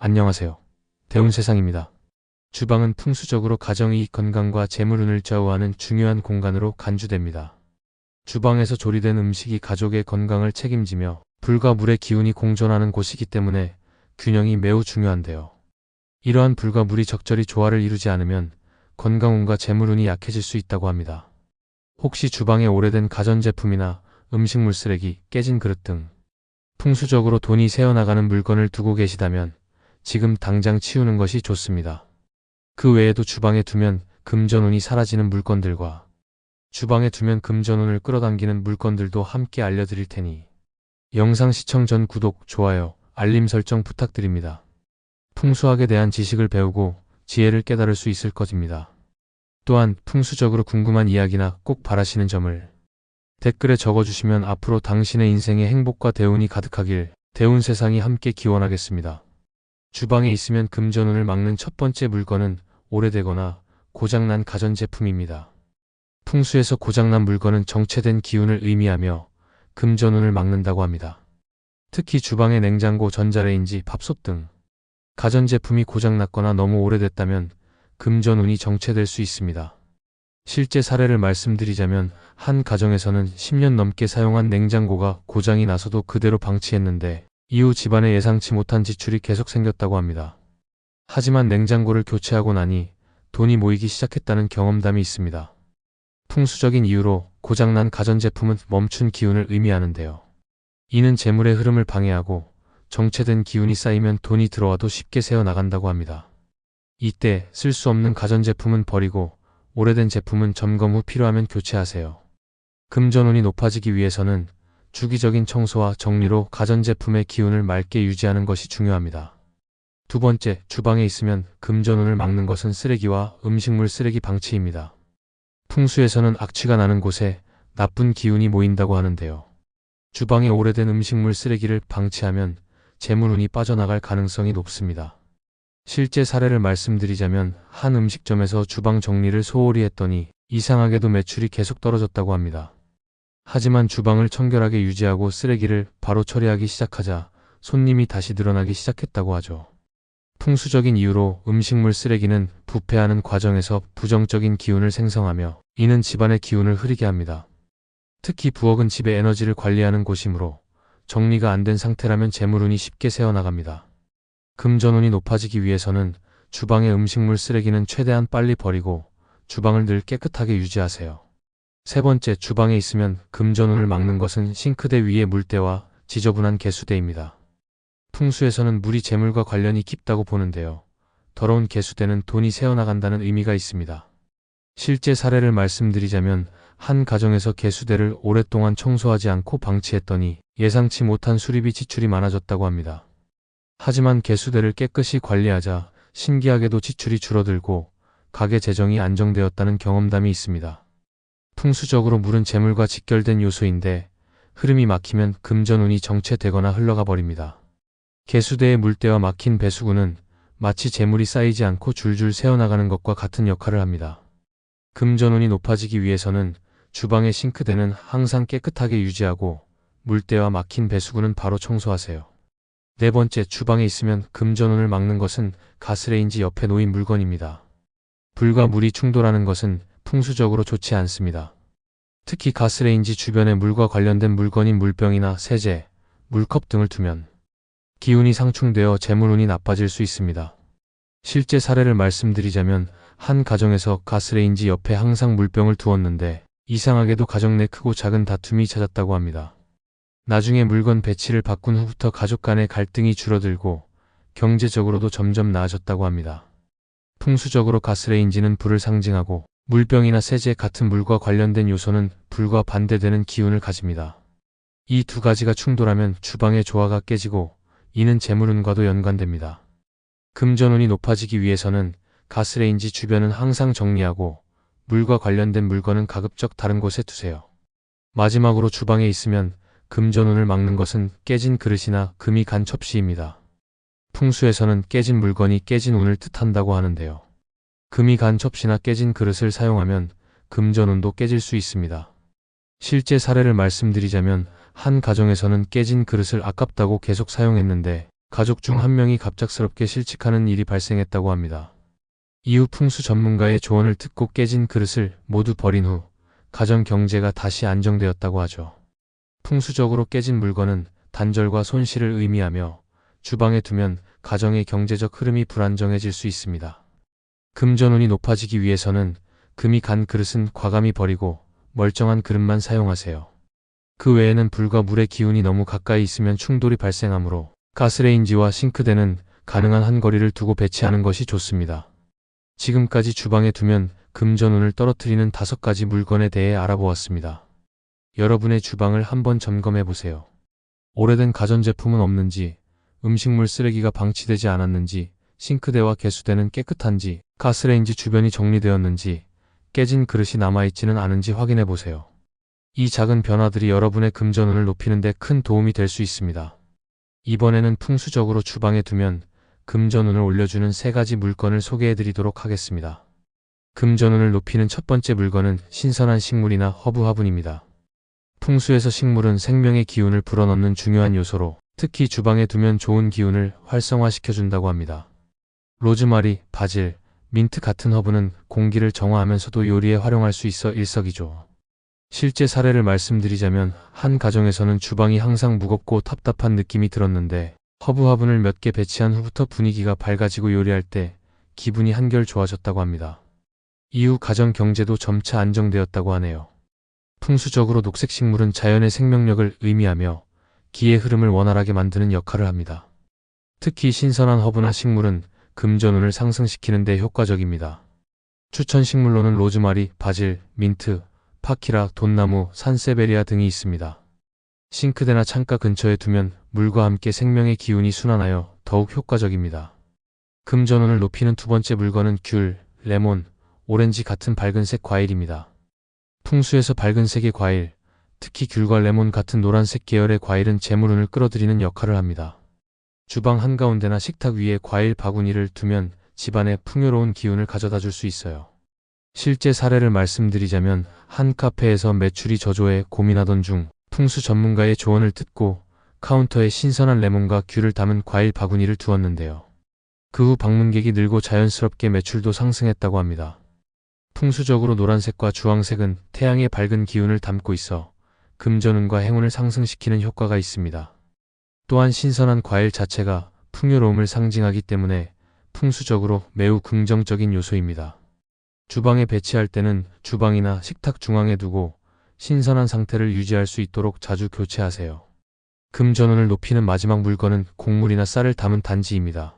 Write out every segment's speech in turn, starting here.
안녕하세요. 대운세상입니다. 주방은 풍수적으로 가정이익, 건강과 재물운을 좌우하는 중요한 공간으로 간주됩니다. 주방에서 조리된 음식이 가족의 건강을 책임지며 불과 물의 기운이 공존하는 곳이기 때문에 균형이 매우 중요한데요. 이러한 불과 물이 적절히 조화를 이루지 않으면 건강운과 재물운이 약해질 수 있다고 합니다. 혹시 주방에 오래된 가전제품이나 음식물 쓰레기, 깨진 그릇 등 풍수적으로 돈이 새어나가는 물건을 두고 계시다면 지금 당장 치우는 것이 좋습니다. 그 외에도 주방에 두면 금전운이 사라지는 물건들과 주방에 두면 금전운을 끌어당기는 물건들도 함께 알려드릴 테니 영상 시청 전 구독, 좋아요, 알림 설정 부탁드립니다. 풍수학에 대한 지식을 배우고 지혜를 깨달을 수 있을 것입니다. 또한 풍수적으로 궁금한 이야기나 꼭 바라시는 점을 댓글에 적어주시면 앞으로 당신의 인생에 행복과 대운이 가득하길 대운세상이 함께 기원하겠습니다. 주방에 있으면 금전운을 막는 첫 번째 물건은 오래되거나 고장난 가전제품입니다. 풍수에서 고장난 물건은 정체된 기운을 의미하며 금전운을 막는다고 합니다. 특히 주방의 냉장고, 전자레인지, 밥솥 등 가전제품이 고장났거나 너무 오래됐다면 금전운이 정체될 수 있습니다. 실제 사례를 말씀드리자면 한 가정에서는 10년 넘게 사용한 냉장고가 고장이 나서도 그대로 방치했는데 이후 집안에 예상치 못한 지출이 계속 생겼다고 합니다. 하지만 냉장고를 교체하고 나니 돈이 모이기 시작했다는 경험담이 있습니다. 풍수적인 이유로 고장난 가전제품은 멈춘 기운을 의미하는데요. 이는 재물의 흐름을 방해하고 정체된 기운이 쌓이면 돈이 들어와도 쉽게 새어나간다고 합니다. 이때 쓸 수 없는 가전제품은 버리고 오래된 제품은 점검 후 필요하면 교체하세요. 금전운이 높아지기 위해서는 주기적인 청소와 정리로 가전제품의 기운을 맑게 유지하는 것이 중요합니다. 두 번째, 주방에 있으면 금전운을 막는 것은 쓰레기와 음식물 쓰레기 방치입니다. 풍수에서는 악취가 나는 곳에 나쁜 기운이 모인다고 하는데요. 주방에 오래된 음식물 쓰레기를 방치하면 재물운이 빠져나갈 가능성이 높습니다. 실제 사례를 말씀드리자면 한 음식점에서 주방 정리를 소홀히 했더니 이상하게도 매출이 계속 떨어졌다고 합니다. 하지만 주방을 청결하게 유지하고 쓰레기를 바로 처리하기 시작하자 손님이 다시 늘어나기 시작했다고 하죠. 풍수적인 이유로 음식물 쓰레기는 부패하는 과정에서 부정적인 기운을 생성하며 이는 집안의 기운을 흐리게 합니다. 특히 부엌은 집의 에너지를 관리하는 곳이므로 정리가 안 된 상태라면 재물운이 쉽게 새어나갑니다. 금전운이 높아지기 위해서는 주방의 음식물 쓰레기는 최대한 빨리 버리고 주방을 늘 깨끗하게 유지하세요. 세 번째, 주방에 있으면 금전운을 막는 것은 싱크대 위의 물때와 지저분한 개수대입니다. 풍수에서는 물이 재물과 관련이 깊다고 보는데요. 더러운 개수대는 돈이 새어나간다는 의미가 있습니다. 실제 사례를 말씀드리자면 한 가정에서 개수대를 오랫동안 청소하지 않고 방치했더니 예상치 못한 수리비 지출이 많아졌다고 합니다. 하지만 개수대를 깨끗이 관리하자 신기하게도 지출이 줄어들고 가게 재정이 안정되었다는 경험담이 있습니다. 풍수적으로 물은 재물과 직결된 요소인데 흐름이 막히면 금전운이 정체되거나 흘러가 버립니다. 개수대의 물때와 막힌 배수구는 마치 재물이 쌓이지 않고 줄줄 새어나가는 것과 같은 역할을 합니다. 금전운이 높아지기 위해서는 주방의 싱크대는 항상 깨끗하게 유지하고 물때와 막힌 배수구는 바로 청소하세요. 네 번째, 주방에 있으면 금전운을 막는 것은 가스레인지 옆에 놓인 물건입니다. 불과 물이 충돌하는 것은 풍수적으로 좋지 않습니다. 특히 가스레인지 주변에 물과 관련된 물건인 물병이나 세제, 물컵 등을 두면 기운이 상충되어 재물운이 나빠질 수 있습니다. 실제 사례를 말씀드리자면 한 가정에서 가스레인지 옆에 항상 물병을 두었는데 이상하게도 가정 내 크고 작은 다툼이 잦았다고 합니다. 나중에 물건 배치를 바꾼 후부터 가족 간의 갈등이 줄어들고 경제적으로도 점점 나아졌다고 합니다. 풍수적으로 가스레인지는 불을 상징하고 물병이나 세제 같은 물과 관련된 요소는 불과 반대되는 기운을 가집니다. 이 두 가지가 충돌하면 주방의 조화가 깨지고 이는 재물운과도 연관됩니다. 금전운이 높아지기 위해서는 가스레인지 주변은 항상 정리하고 물과 관련된 물건은 가급적 다른 곳에 두세요. 마지막으로 주방에 있으면 금전운을 막는 것은 깨진 그릇이나 금이 간 접시입니다. 풍수에서는 깨진 물건이 깨진 운을 뜻한다고 하는데요. 금이 간 접시나 깨진 그릇을 사용하면 금전운도 깨질 수 있습니다. 실제 사례를 말씀드리자면 한 가정에서는 깨진 그릇을 아깝다고 계속 사용했는데 가족 중 한 명이 갑작스럽게 실직하는 일이 발생했다고 합니다. 이후 풍수 전문가의 조언을 듣고 깨진 그릇을 모두 버린 후 가정 경제가 다시 안정되었다고 하죠. 풍수적으로 깨진 물건은 단절과 손실을 의미하며 주방에 두면 가정의 경제적 흐름이 불안정해질 수 있습니다. 금전운이 높아지기 위해서는 금이 간 그릇은 과감히 버리고 멀쩡한 그릇만 사용하세요. 그 외에는 불과 물의 기운이 너무 가까이 있으면 충돌이 발생하므로 가스레인지와 싱크대는 가능한 한 거리를 두고 배치하는 것이 좋습니다. 지금까지 주방에 두면 금전운을 떨어뜨리는 5가지 물건에 대해 알아보았습니다. 여러분의 주방을 한번 점검해 보세요. 오래된 가전제품은 없는지, 음식물 쓰레기가 방치되지 않았는지, 싱크대와 개수대는 깨끗한지, 가스레인지 주변이 정리되었는지, 깨진 그릇이 남아있지는 않은지 확인해 보세요. 이 작은 변화들이 여러분의 금전운을 높이는 데 큰 도움이 될 수 있습니다. 이번에는 풍수적으로 주방에 두면 금전운을 올려주는 3가지 물건을 소개해 드리도록 하겠습니다. 금전운을 높이는 첫 번째 물건은 신선한 식물이나 허브 화분입니다. 풍수에서 식물은 생명의 기운을 불어넣는 중요한 요소로 특히 주방에 두면 좋은 기운을 활성화시켜준다고 합니다. 로즈마리, 바질, 민트 같은 허브는 공기를 정화하면서도 요리에 활용할 수 있어 일석이조. 실제 사례를 말씀드리자면 한 가정에서는 주방이 항상 무겁고 답답한 느낌이 들었는데 허브 화분을 몇 개 배치한 후부터 분위기가 밝아지고 요리할 때 기분이 한결 좋아졌다고 합니다. 이후 가정 경제도 점차 안정되었다고 하네요. 풍수적으로 녹색 식물은 자연의 생명력을 의미하며 기의 흐름을 원활하게 만드는 역할을 합니다. 특히 신선한 허브나 식물은 금전운을 상승시키는 데 효과적입니다. 추천 식물로는 로즈마리, 바질, 민트, 파키라, 돈나무, 산세베리아 등이 있습니다. 싱크대나 창가 근처에 두면 물과 함께 생명의 기운이 순환하여 더욱 효과적입니다. 금전운을 높이는 두 번째 물건은 귤, 레몬, 오렌지 같은 밝은색 과일입니다. 풍수에서 밝은색의 과일, 특히 귤과 레몬 같은 노란색 계열의 과일은 재물운을 끌어들이는 역할을 합니다. 주방 한가운데나 식탁 위에 과일 바구니를 두면 집안에 풍요로운 기운을 가져다 줄 수 있어요. 실제 사례를 말씀드리자면 한 카페에서 매출이 저조해 고민하던 중 풍수 전문가의 조언을 듣고 카운터에 신선한 레몬과 귤을 담은 과일 바구니를 두었는데요. 그 후 방문객이 늘고 자연스럽게 매출도 상승했다고 합니다. 풍수적으로 노란색과 주황색은 태양의 밝은 기운을 담고 있어 금전운과 행운을 상승시키는 효과가 있습니다. 또한 신선한 과일 자체가 풍요로움을 상징하기 때문에 풍수적으로 매우 긍정적인 요소입니다. 주방에 배치할 때는 주방이나 식탁 중앙에 두고 신선한 상태를 유지할 수 있도록 자주 교체하세요. 금전운을 높이는 마지막 물건은 곡물이나 쌀을 담은 단지입니다.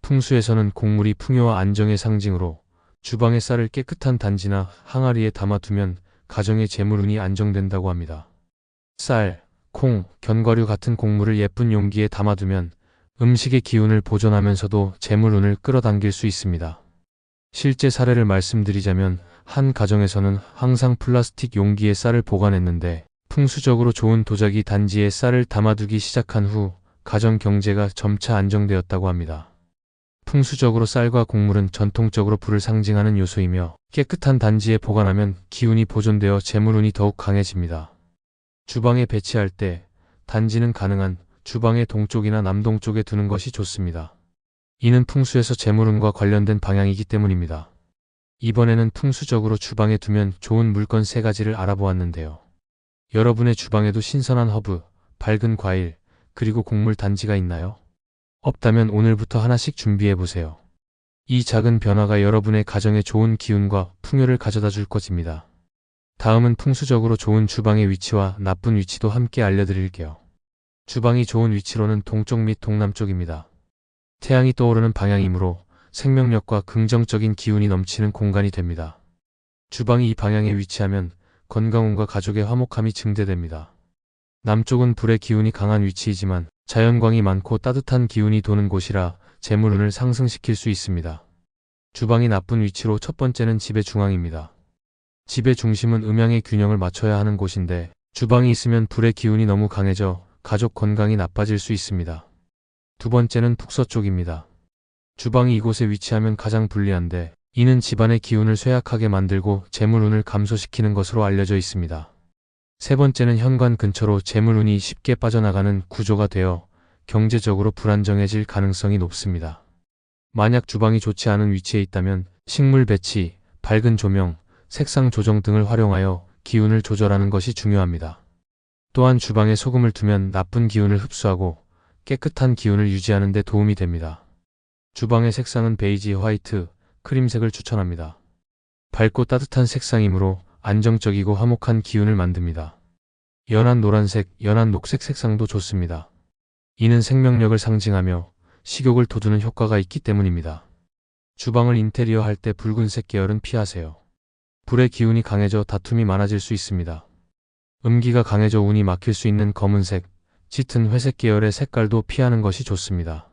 풍수에서는 곡물이 풍요와 안정의 상징으로 주방에 쌀을 깨끗한 단지나 항아리에 담아두면 가정의 재물운이 안정된다고 합니다. 쌀, 콩, 견과류 같은 곡물을 예쁜 용기에 담아두면 음식의 기운을 보존하면서도 재물운을 끌어당길 수 있습니다. 실제 사례를 말씀드리자면 한 가정에서는 항상 플라스틱 용기에 쌀을 보관했는데 풍수적으로 좋은 도자기 단지에 쌀을 담아두기 시작한 후 가정 경제가 점차 안정되었다고 합니다. 풍수적으로 쌀과 곡물은 전통적으로 불을 상징하는 요소이며 깨끗한 단지에 보관하면 기운이 보존되어 재물운이 더욱 강해집니다. 주방에 배치할 때 단지는 가능한 주방의 동쪽이나 남동쪽에 두는 것이 좋습니다. 이는 풍수에서 재물운과 관련된 방향이기 때문입니다. 이번에는 풍수적으로 주방에 두면 좋은 물건 3가지를 알아보았는데요. 여러분의 주방에도 신선한 허브, 밝은 과일, 그리고 곡물 단지가 있나요? 없다면 오늘부터 하나씩 준비해보세요. 이 작은 변화가 여러분의 가정에 좋은 기운과 풍요를 가져다 줄 것입니다. 다음은 풍수적으로 좋은 주방의 위치와 나쁜 위치도 함께 알려드릴게요. 주방이 좋은 위치로는 동쪽 및 동남쪽입니다. 태양이 떠오르는 방향이므로 생명력과 긍정적인 기운이 넘치는 공간이 됩니다. 주방이 이 방향에 위치하면 건강운과 가족의 화목함이 증대됩니다. 남쪽은 불의 기운이 강한 위치이지만 자연광이 많고 따뜻한 기운이 도는 곳이라 재물운을 상승시킬 수 있습니다. 주방이 나쁜 위치로 첫 번째는 집의 중앙입니다. 집의 중심은 음양의 균형을 맞춰야 하는 곳인데 주방이 있으면 불의 기운이 너무 강해져 가족 건강이 나빠질 수 있습니다. 두 번째는 북서쪽입니다. 주방이 이곳에 위치하면 가장 불리한데 이는 집안의 기운을 쇠약하게 만들고 재물운을 감소시키는 것으로 알려져 있습니다. 세 번째는 현관 근처로 재물운이 쉽게 빠져나가는 구조가 되어 경제적으로 불안정해질 가능성이 높습니다. 만약 주방이 좋지 않은 위치에 있다면 식물 배치, 밝은 조명, 색상 조정 등을 활용하여 기운을 조절하는 것이 중요합니다. 또한 주방에 소금을 두면 나쁜 기운을 흡수하고 깨끗한 기운을 유지하는 데 도움이 됩니다. 주방의 색상은 베이지, 화이트, 크림색을 추천합니다. 밝고 따뜻한 색상이므로 안정적이고 화목한 기운을 만듭니다. 연한 노란색, 연한 녹색 색상도 좋습니다. 이는 생명력을 상징하며 식욕을 돋우는 효과가 있기 때문입니다. 주방을 인테리어 할 때 붉은색 계열은 피하세요. 불의 기운이 강해져 다툼이 많아질 수 있습니다. 음기가 강해져 운이 막힐 수 있는 검은색, 짙은 회색 계열의 색깔도 피하는 것이 좋습니다.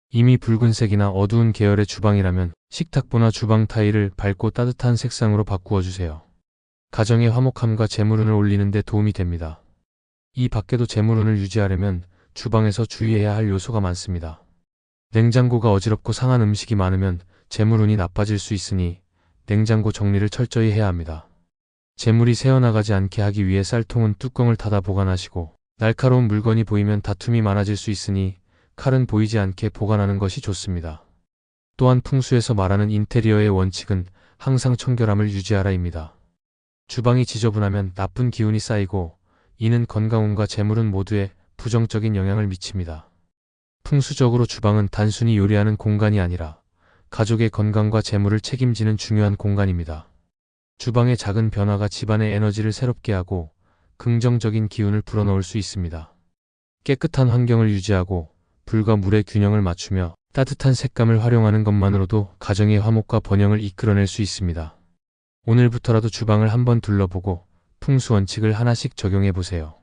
이미 붉은색이나 어두운 계열의 주방이라면 식탁보나 주방 타일을 밝고 따뜻한 색상으로 바꾸어 주세요. 가정의 화목함과 재물운을 올리는 데 도움이 됩니다. 이 밖에도 재물운을 유지하려면 주방에서 주의해야 할 요소가 많습니다. 냉장고가 어지럽고 상한 음식이 많으면 재물운이 나빠질 수 있으니 냉장고 정리를 철저히 해야 합니다. 재물이 새어나가지 않게 하기 위해 쌀통은 뚜껑을 닫아 보관하시고 날카로운 물건이 보이면 다툼이 많아질 수 있으니 칼은 보이지 않게 보관하는 것이 좋습니다. 또한 풍수에서 말하는 인테리어의 원칙은 항상 청결함을 유지하라입니다. 주방이 지저분하면 나쁜 기운이 쌓이고 이는 건강운과 재물운 모두에 부정적인 영향을 미칩니다. 풍수적으로 주방은 단순히 요리하는 공간이 아니라 가족의 건강과 재물을 책임지는 중요한 공간입니다. 주방의 작은 변화가 집안의 에너지를 새롭게 하고 긍정적인 기운을 불어넣을 수 있습니다. 깨끗한 환경을 유지하고 불과 물의 균형을 맞추며 따뜻한 색감을 활용하는 것만으로도 가정의 화목과 번영을 이끌어낼 수 있습니다. 오늘부터라도 주방을 한번 둘러보고 풍수 원칙을 하나씩 적용해 보세요.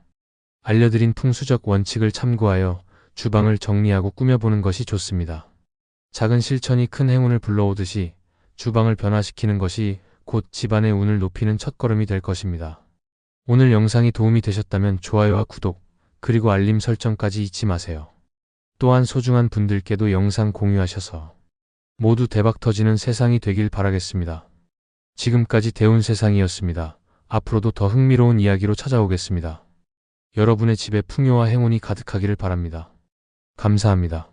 알려드린 풍수적 원칙을 참고하여 주방을 정리하고 꾸며보는 것이 좋습니다. 작은 실천이 큰 행운을 불러오듯이 주방을 변화시키는 것이 곧 집안의 운을 높이는 첫걸음이 될 것입니다. 오늘 영상이 도움이 되셨다면 좋아요와 구독, 그리고 알림 설정까지 잊지 마세요. 또한 소중한 분들께도 영상 공유하셔서 모두 대박 터지는 세상이 되길 바라겠습니다. 지금까지 대운세상이었습니다. 앞으로도 더 흥미로운 이야기로 찾아오겠습니다. 여러분의 집에 풍요와 행운이 가득하기를 바랍니다. 감사합니다.